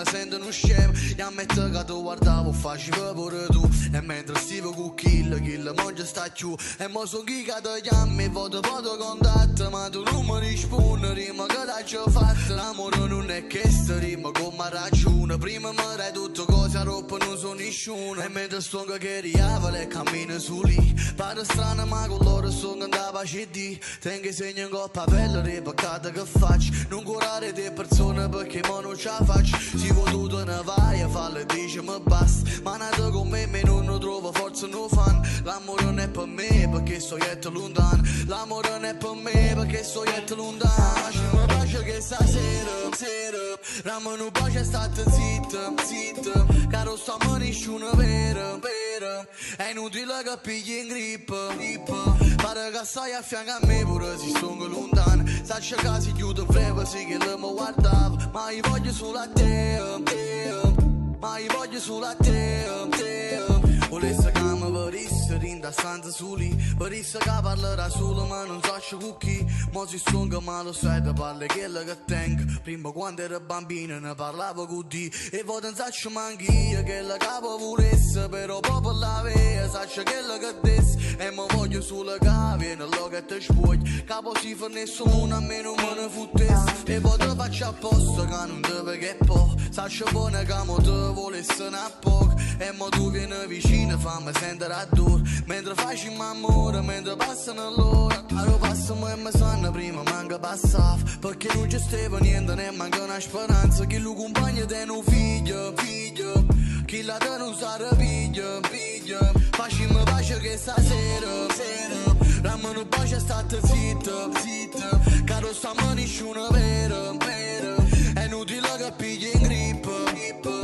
sento uno scemo. E ammetto che ti guardavo facevo pure tu. E mentre stivo con kill mangia sta giù. E mo son chi che ti chiami, foto contatto, ma tu non mi rispondi, rima che t'ho fatto. L'amore non è che sta rima come ha ragione. Prima mi dai tutto cosa roba non so nessuno. E mentre sto che riava e cammino su lì. Pare strano ma con loro sono andava a CD. Tengo i segni in coppa pelle dei peccati che faccio. Non curare te persone perché mo non ce la faccio. Si vuoi tutto ne vai a farle dice mi basta. Ma nato con me non trovo forza non fan. L'amore non è per me perché sto yetto lontano. L'amore non è per me perché sto yetto lontano. Ci mi piace che stasera Ramo non piace state zitta caro stiamo nessuno vero è inutile che pigli in grip pare che stai a fianco a me pure si sono lontano. Saccia che si chiude freva sì che mi guardavo. Ma io voglio solo a te ma io voglio solo a te. Volesse che mi venisse in da stanza soli. Venisse che parlerà solo ma non so con chi. Mo si stonga ma lo sai te parli quello che tengo. Prima quando ero bambino ne parlavo con te. E poi non saccio manchi io che la capo volesse. Però proprio la vea saccio quello che desse. E mo voglio solo che viene lo che ti spogli. Capo si fa nessuno a me non me ne fottesse. E poi te faccio apposta che non te perché po'. Saccio buono che mo te volesse una poco. E mo tu vieni vicino fammi sentire a duro. Mentre facciamo amore, mentre passano l'ora. Allora passiamo e mi sanno prima manca passava. Perché non c'è stava niente ne manca una speranza. Chi lo compagna te un figlio chi la te non sa figlio facciamo pace che stasera Rammo non pace state zitta caro stiamo nessuno vero è inutile che pigli in grip